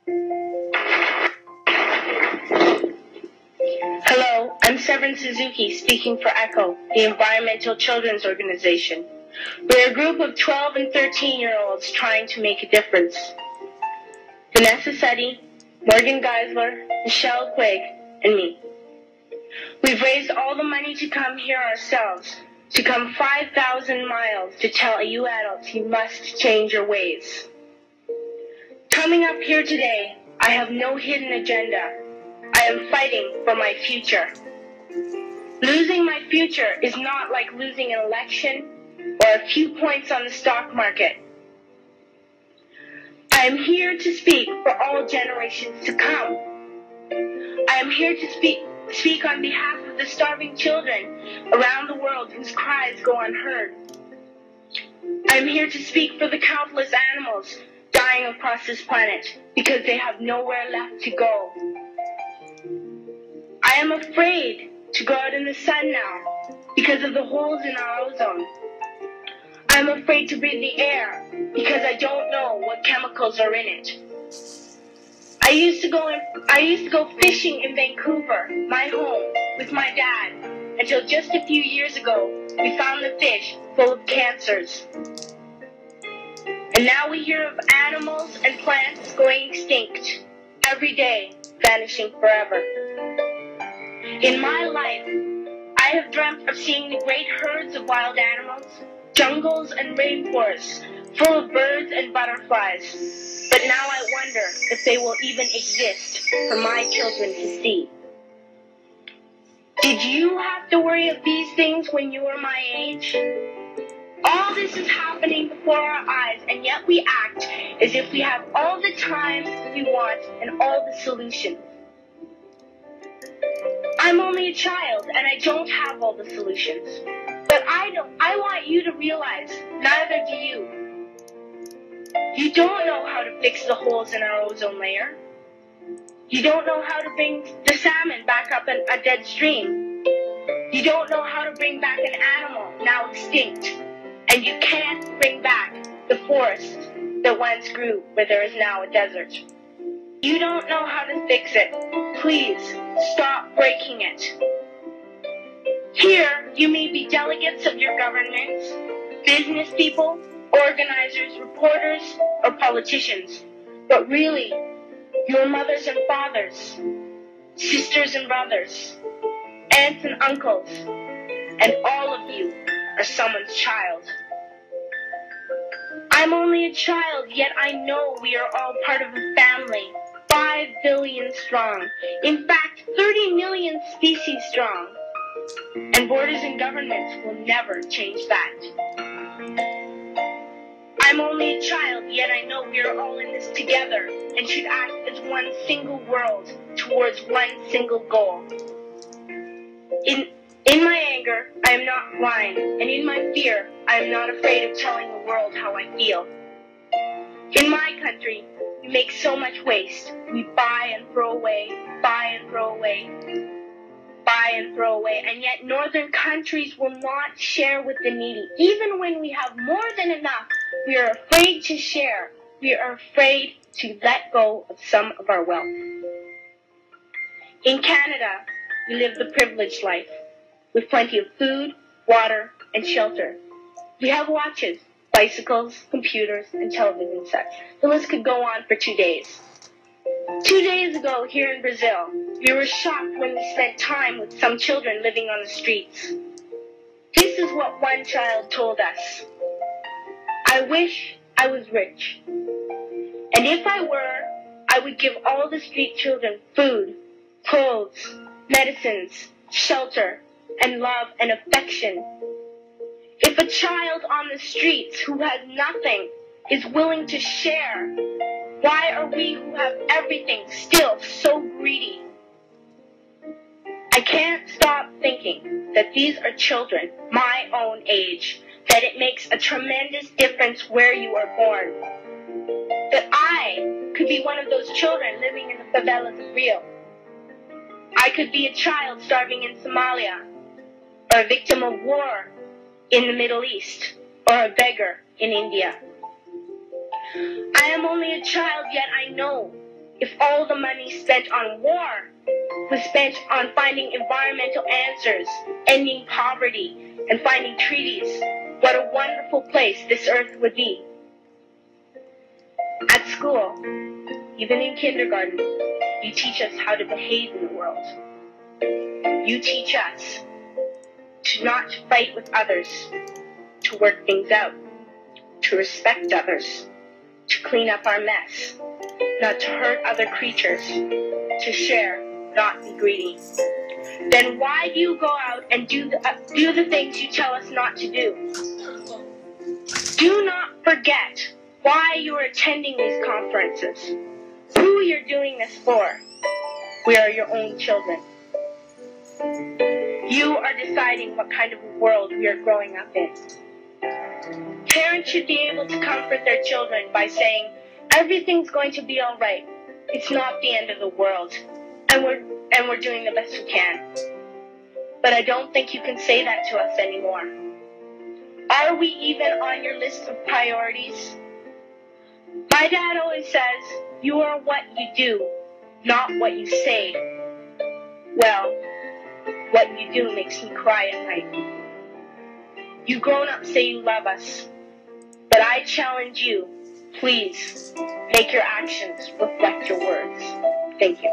Hello, I'm Severin Suzuki speaking for ECHO, the Environmental Children's Organization. We're a group of 12 and 13-year-olds trying to make a difference. Vanessa Setti, Morgan Geisler, Michelle Quigg, and me. We've raised all the money to come here ourselves, to come 5,000 miles to tell you adults you must change your ways. Coming up here today, I have no hidden agenda. I am fighting for my future. Losing my future is not like losing an election or a few points on the stock market. I am here to speak for all generations to come. I am here to speak on behalf of the starving children around the world whose cries go unheard. I am here to speak for the countless animals dying across this planet because they have nowhere left to go. I am afraid to go out in the sun now because of the holes in our ozone. I am afraid to breathe the air because I don't know what chemicals are in it. I used to go fishing in Vancouver, my home, with my dad, until just a few years ago we found the fish full of cancers. And now we hear of animals and plants going extinct, every day vanishing forever. In my life, I have dreamt of seeing the great herds of wild animals, jungles and rainforests full of birds and butterflies. But now I wonder if they will even exist for my children to see. Did you have to worry of these things when you were my age? All this is happening before our eyes, and yet we act as if we have all the time we want and all the solutions. I'm only a child, and I don't have all the solutions. But I want you to realize, neither do you. You don't know how to fix the holes in our ozone layer. You don't know how to bring the salmon back up a dead stream. You don't know how to bring back an animal now extinct. And you can't bring back the forest that once grew where there is now a desert. You don't know how to fix it. Please, stop breaking it. Here, you may be delegates of your governments, business people, organizers, reporters, or politicians. But really, your mothers and fathers, sisters and brothers, aunts and uncles, and all of you are someone's child. I'm only a child, yet I know we are all part of a family, 5 billion strong. In fact, 30 million species strong. And borders and governments will never change that. I'm only a child, yet I know we are all in this together and should act as one single world towards one single goal. In my anger, I am not blind, and in my fear, I am not afraid of telling the world how I feel. In my country, we make so much waste. We buy and throw away, buy and throw away, buy and throw away, and yet northern countries will not share with the needy. Even when we have more than enough, we are afraid to share. We are afraid to let go of some of our wealth. In Canada, we live the privileged life, with plenty of food, water, and shelter. We have watches, bicycles, computers, and television sets. The list could go on for 2 days. 2 days ago, here in Brazil, we were shocked when we spent time with some children living on the streets. This is what one child told us. I wish I was rich. And if I were, I would give all the street children food, clothes, medicines, shelter, and love and affection. If a child on the streets who has nothing is willing to share, why are we who have everything still so greedy? I can't stop thinking that these are children my own age, that it makes a tremendous difference where you are born. That I could be one of those children living in the favelas of Rio. I could be a child starving in Somalia, or a victim of war in the Middle East, or a beggar in India. I am only a child, yet I know if all the money spent on war was spent on finding environmental answers, ending poverty, and finding treaties, what a wonderful place this earth would be. At school, even in kindergarten, you teach us how to behave in the world. You teach us to not fight with others, to work things out, to respect others, to clean up our mess, not to hurt other creatures, to share, not be greedy. Then why do you go out and do the things you tell us not to do? Do not forget why you are attending these conferences, who you're doing this for. We are your own children. You are deciding what kind of a world we are growing up in. Parents should be able to comfort their children by saying, everything's going to be all right. It's not the end of the world. And we're doing the best we can. But I don't think you can say that to us anymore. Are we even on your list of priorities? My dad always says, you are what you do, not what you say. Well, what you do makes me cry at night. You grown-ups say you love us, but I challenge you, please, make your actions reflect your words. Thank you.